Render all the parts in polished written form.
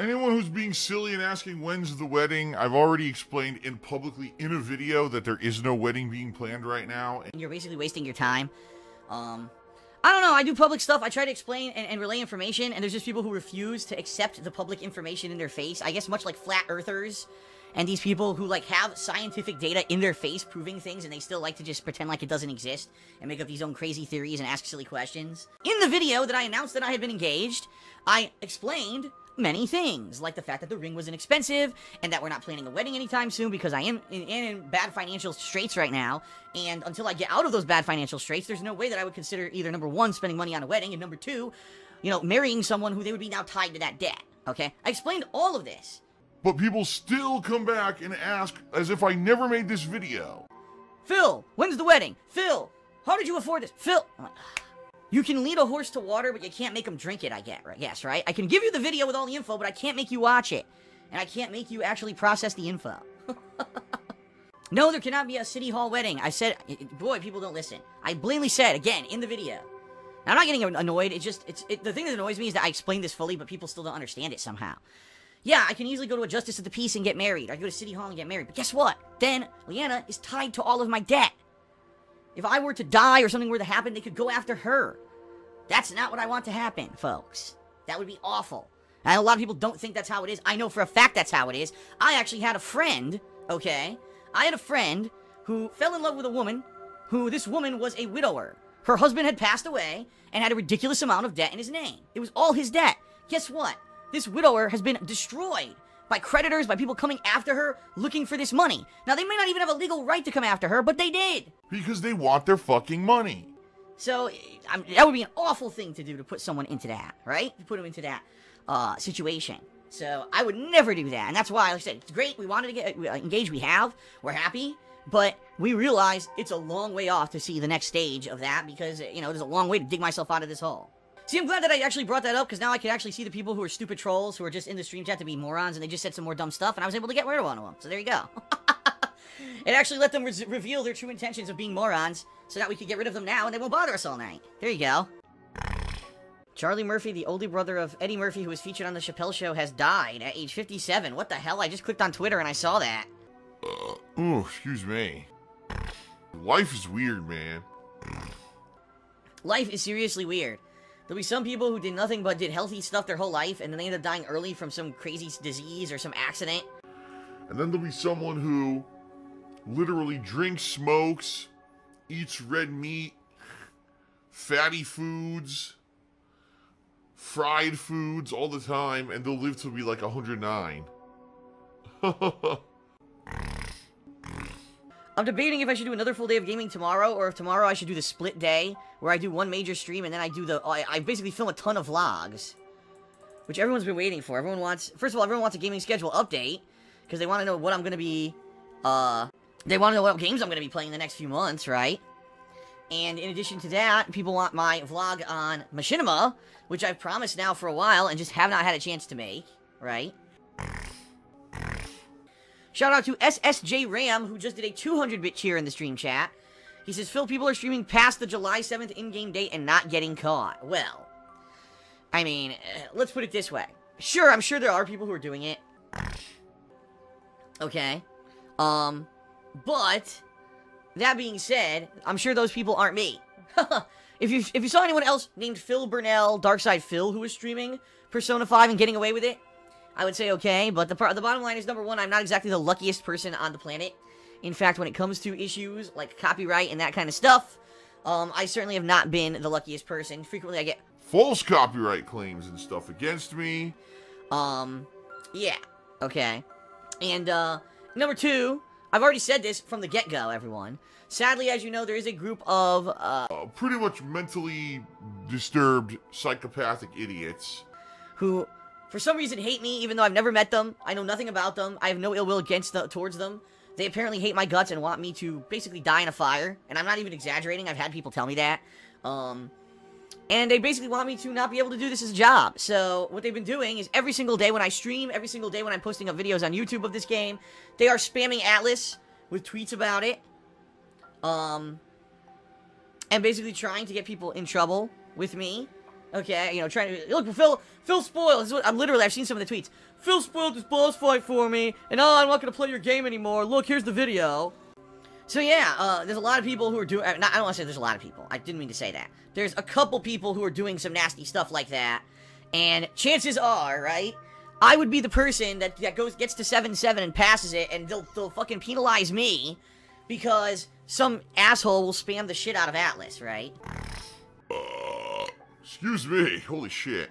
Anyone who's being silly and asking when's the wedding, I've already explained publicly in a video that there is no wedding being planned right now. And you're basically wasting your time. I don't know, I do public stuff, I try to explain and relay information, and there's just people who refuse to accept the public information in their face. I guess much like flat earthers, and these people who, like, have scientific data in their face proving things, and they still like to just pretend like it doesn't exist, and make up these own crazy theories and ask silly questions. In the video that I announced that I had been engaged, I explained many things, like the fact that the ring was inexpensive, and that we're not planning a wedding anytime soon because I am in bad financial straits right now, and until I get out of those bad financial straits, there's no way that I would consider either, number one, spending money on a wedding, and number two, you know, marrying someone who they would be now tied to that debt, okay? I explained all of this. But people still come back and ask as if I never made this video. Phil, when's the wedding? Phil, how did you afford this? Phil... You can lead a horse to water, but you can't make him drink it, I guess, right? I can give you the video with all the info, but I can't make you watch it. And I can't make you actually process the info. No, there cannot be a city hall wedding. I said, boy, people don't listen. I blatantly said, again, in the video. Now, I'm not getting annoyed, the thing that annoys me is that I explained this fully, but people still don't understand it somehow. Yeah, I can easily go to a justice of the peace and get married. I can go to city hall and get married, but guess what? Then, Leanna is tied to all of my debt. If I were to die or something were to happen, they could go after her. That's not what I want to happen, folks. That would be awful. And a lot of people don't think that's how it is. I know for a fact that's how it is. I actually had a friend, okay? I had a friend who fell in love with a woman this woman was a widower. Her husband had passed away and had a ridiculous amount of debt in his name. It was all his debt. Guess what? This widower has been destroyed by creditors, by people coming after her, looking for this money. Now, they may not even have a legal right to come after her, but they did. Because they want their fucking money. So, that would be an awful thing to do, to put someone into that, right? To put them into that situation. So, I would never do that. And that's why, like I said, it's great. We wanted to get engaged. We're happy. But we realize it's a long way off to see the next stage of that because, you know, there's a long way to dig myself out of this hole. See, I'm glad that I actually brought that up, because now I can actually see the people who are stupid trolls, who are just in the stream chat to be morons, and they just said some more dumb stuff, and I was able to get rid of one of them. So there you go. It actually let them reveal their true intentions of being morons, so that we could get rid of them now, and they won't bother us all night. There you go. Charlie Murphy, the older brother of Eddie Murphy, who was featured on The Chappelle Show, has died at age 57. What the hell? I just clicked on Twitter and I saw that. Excuse me. Life is weird, man. Life is seriously weird. There'll be some people who did nothing but did healthy stuff their whole life, and then they end up dying early from some crazy disease or some accident. And then there'll be someone who literally drinks, smokes, eats red meat, fatty foods, fried foods all the time, and they'll live to be like 109. I'm debating if I should do another full day of gaming tomorrow, or if tomorrow I should do the split day, where I do one major stream, and then I do I basically film a ton of vlogs. Which everyone's been waiting for. First of all, everyone wants a gaming schedule update, because they want to know what I'm going to be, they want to know what games I'm going to be playing in the next few months, right? And in addition to that, people want my vlog on Machinima, which I've promised now for a while, and just have not had a chance to make, right? Shout out to SSJ Ram, who just did a 200-bit cheer in the stream chat. He says, Phil, people are streaming past the July 7th in-game date and not getting caught. Well, I mean, let's put it this way. Sure, I'm sure there are people who are doing it. Okay. But, that being said, I'm sure those people aren't me. If you saw anyone else named Phil Burnell, Darkside Phil, who was streaming Persona 5 and getting away with it, I would say okay, but the bottom line is, number one, I'm not exactly the luckiest person on the planet. In fact, when it comes to issues like copyright and that kind of stuff, I certainly have not been the luckiest person. Frequently I get false copyright claims and stuff against me. Yeah, okay. And, number two, I've already said this from the get-go, everyone. Sadly, as you know, there is a group of, pretty much mentally disturbed, psychopathic idiots who, for some reason, hate me, even though I've never met them. I know nothing about them. I have no ill will towards them. They apparently hate my guts and want me to basically die in a fire. And I'm not even exaggerating. I've had people tell me that. And they basically want me to not be able to do this as a job. So, what they've been doing is every single day when I stream, every single day when I'm posting up videos on YouTube of this game, they are spamming Atlas with tweets about it. And basically trying to get people in trouble with me. Okay, you know, trying to look. Phil spoiled. This is what, I've seen some of the tweets. Phil spoiled this boss fight for me, and I'm not gonna play your game anymore. Look, here's the video. So yeah, there's a lot of people who are doing. I don't want to say there's a lot of people. I didn't mean to say that. There's a couple people who are doing some nasty stuff like that, and chances are, right, I would be the person that gets to 7-7 and passes it, and they'll fucking penalize me because some asshole will spam the shit out of Atlas, right? Excuse me. Holy shit.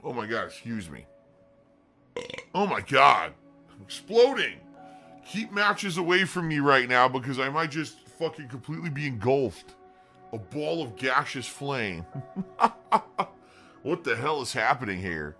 Oh my god, excuse me. Oh my god. I'm exploding. Keep matches away from me right now because I might just fucking completely be engulfed. A ball of gaseous flame. What the hell is happening here?